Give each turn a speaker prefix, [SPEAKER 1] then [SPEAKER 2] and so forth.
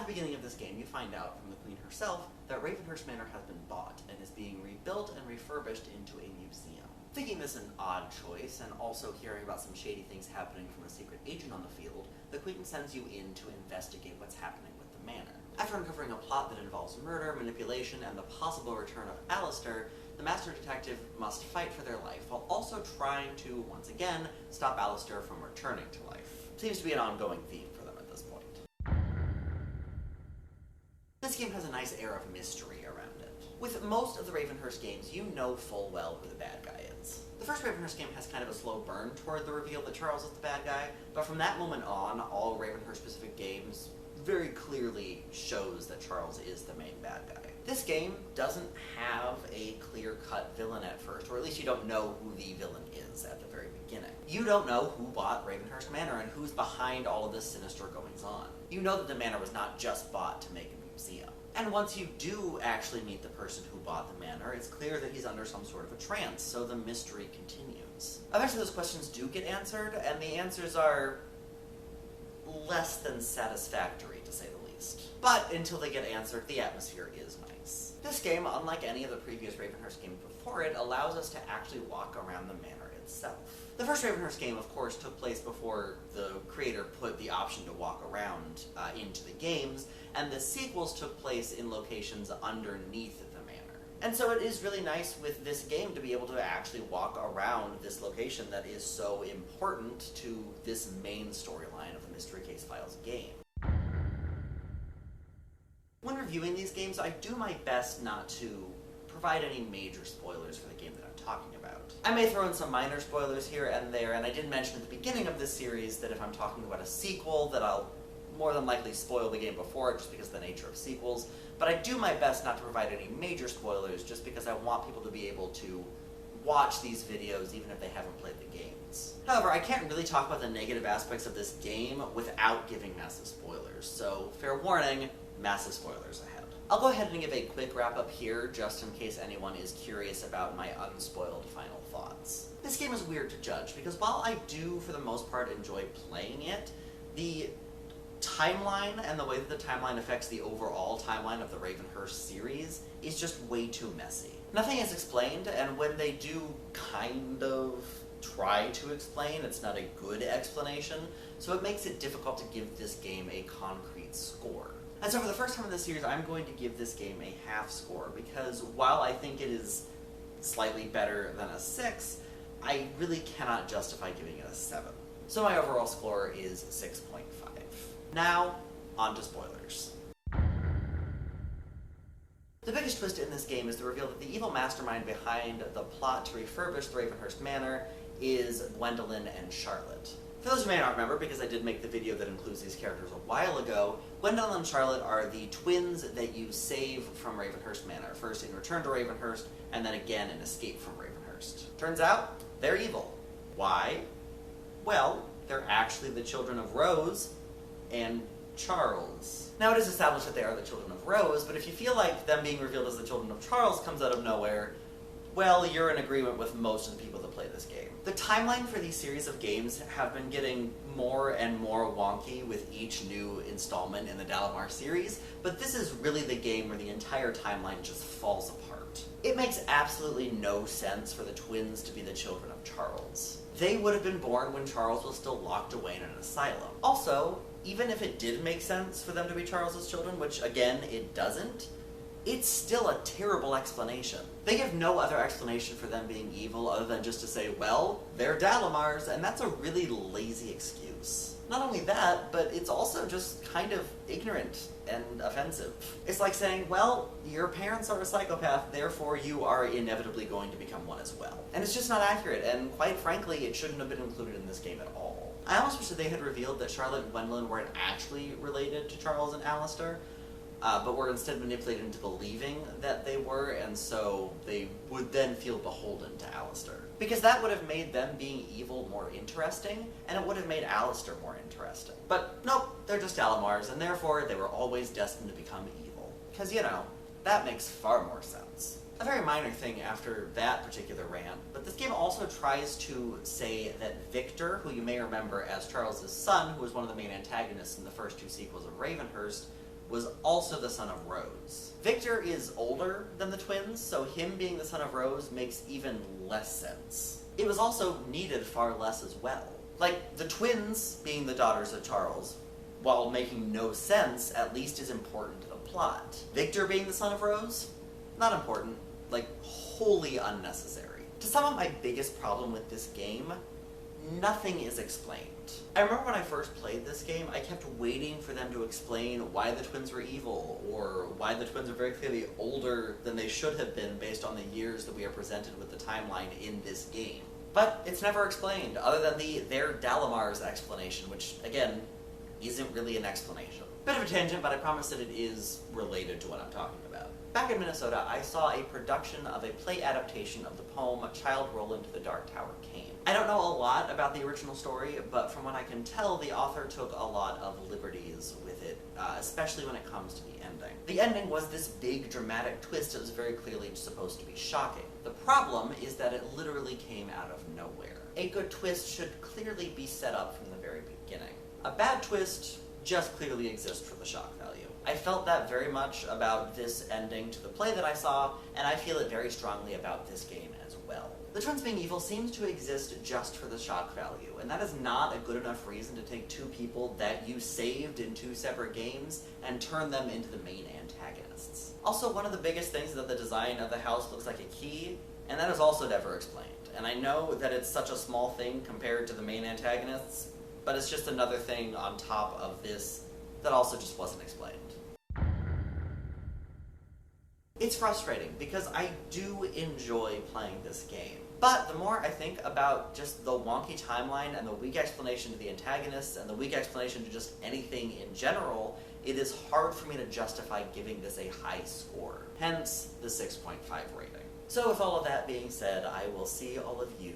[SPEAKER 1] the beginning of this game, you find out from the Queen herself that Ravenhearst Manor has been bought and is being rebuilt and refurbished into a museum. Thinking this an odd choice, and also hearing about some shady things happening from a secret agent on the field, the Queen sends you in to investigate what's happening with the manor. After uncovering a plot that involves murder, manipulation, and the possible return of Alistair, the Master Detective must fight for their life, while also trying to, once again, stop Alistair from returning to life. Seems to be an ongoing theme for them at this point. This game has a nice air of mystery around it. With most of the Ravenhearst games, you know full well who the bad guy is. The first Ravenhearst game has kind of a slow burn toward the reveal that Charles is the bad guy, but from that moment on, all Ravenhearst-specific games very clearly shows that Charles is the main bad guy. This game doesn't have a clear-cut villain at first, or at least you don't know who the villain is at the very beginning. You don't know who bought Ravenhearst Manor and who's behind all of this sinister goings-on. You know that the manor was not just bought to make a museum. And once you do actually meet the person who bought the manor, it's clear that he's under some sort of a trance, so the mystery continues. Eventually those questions do get answered, and the answers are less than satisfactory, to say the least. But until they get answered, the atmosphere is nice. This game, unlike any of the previous Ravenhearst games before it, allows us to actually walk around the manor itself. The first Ravenhearst game, of course, took place before the creator put the option to walk around into the games, and the sequels took place in locations underneath the manor. And so it is really nice with this game to be able to actually walk around this location that is so important to this main storyline of the Mystery Case Files game. When reviewing these games, I do my best not to provide any major spoilers for the game that I'm talking about. I may throw in some minor spoilers here and there, and I did mention at the beginning of this series that if I'm talking about a sequel, that I'll more than likely spoil the game before it, just because of the nature of sequels, but I do my best not to provide any major spoilers, just because I want people to be able to watch these videos even if they haven't played the games. However, I can't really talk about the negative aspects of this game without giving massive spoilers, so fair warning, massive spoilers ahead. I'll go ahead and give a quick wrap-up here, just in case anyone is curious about my unspoiled final thoughts. This game is weird to judge, because while I do, for the most part, enjoy playing it, the timeline and the way that the timeline affects the overall timeline of the Ravenhearst series is just way too messy. Nothing is explained, and when they do kind of try to explain, it's not a good explanation, so it makes it difficult to give this game a concrete score. And so for the first time in this series, I'm going to give this game a half score, because while I think it is slightly better than a 6, I really cannot justify giving it a 7. So my overall score is 6.5. Now, on to spoilers. The biggest twist in this game is the reveal that the evil mastermind behind the plot to refurbish the Ravenhearst Manor is Gwendolyn and Charlotte. For those who may not remember, because I did make the video that includes these characters a while ago, Gwendolyn and Charlotte are the twins that you save from Ravenhearst Manor, first in Return to Ravenhearst, and then again in Escape from Ravenhearst. Turns out, they're evil. Why? Well, they're actually the children of Rose and Charles. Now, it is established that they are the children of Rose, but if you feel like them being revealed as the children of Charles comes out of nowhere, well, you're in agreement with most of the people that play this game. The timeline for these series of games have been getting more and more wonky with each new installment in the Dalamar series, but this is really the game where the entire timeline just falls apart. It makes absolutely no sense for the twins to be the children of Charles. They would have been born when Charles was still locked away in an asylum. Also, even if it did make sense for them to be Charles's children, which again, it doesn't, it's still a terrible explanation. They give no other explanation for them being evil other than just to say, well, they're Dalamars, and that's a really lazy excuse. Not only that, but it's also just kind of ignorant and offensive. It's like saying, well, your parents are a psychopath, therefore you are inevitably going to become one as well. And it's just not accurate, and quite frankly, it shouldn't have been included in this game at all. I almost wish that they had revealed that Charlotte and Gwendolyn weren't actually related to Charles and Alistair, but were instead manipulated into believing that they were, and so they would then feel beholden to Alistair. Because that would have made them being evil more interesting, and it would have made Alistair more interesting. But nope, they're just Dalamars, and therefore they were always destined to become evil. Because, you know, that makes far more sense. A very minor thing after that particular rant, but this game also tries to say that Victor, who you may remember as Charles' son, who was one of the main antagonists in the first two sequels of Ravenhearst, was also the son of Rose. Victor is older than the twins, so him being the son of Rose makes even less sense. It was also needed far less as well. Like, the twins being the daughters of Charles, while making no sense, at least is important to the plot. Victor being the son of Rose? Not important. Like, wholly unnecessary. To sum up my biggest problem with this game, nothing is explained. I remember when I first played this game, I kept waiting for them to explain why the twins were evil, or why the twins are very clearly older than they should have been based on the years that we are presented with the timeline in this game. But it's never explained, other than their Dalamar's explanation, which, again, isn't really an explanation. Bit of a tangent, but I promise that it is related to what I'm talking about. Back in Minnesota, I saw a production of a play adaptation of the poem Child Roland to the Dark Tower Came. I don't know a lot about the original story, but from what I can tell, the author took a lot of liberties with it, especially when it comes to the ending. The ending was this big dramatic twist that was very clearly supposed to be shocking. The problem is that it literally came out of nowhere. A good twist should clearly be set up from the very beginning. A bad twist just clearly exists for the shock value. I felt that very much about this ending to the play that I saw, and I feel it very strongly about this game as well. The twins being evil seems to exist just for the shock value, and that is not a good enough reason to take two people that you saved in two separate games and turn them into the main antagonists. Also, one of the biggest things is that the design of the house looks like a key, and that is also never explained. And I know that it's such a small thing compared to the main antagonists, but it's just another thing on top of this that also just wasn't explained. It's frustrating, because I do enjoy playing this game. But the more I think about just the wonky timeline and the weak explanation to the antagonists and the weak explanation to just anything in general, it is hard for me to justify giving this a high score. Hence, the 6.5 rating. So with all of that being said, I will see all of you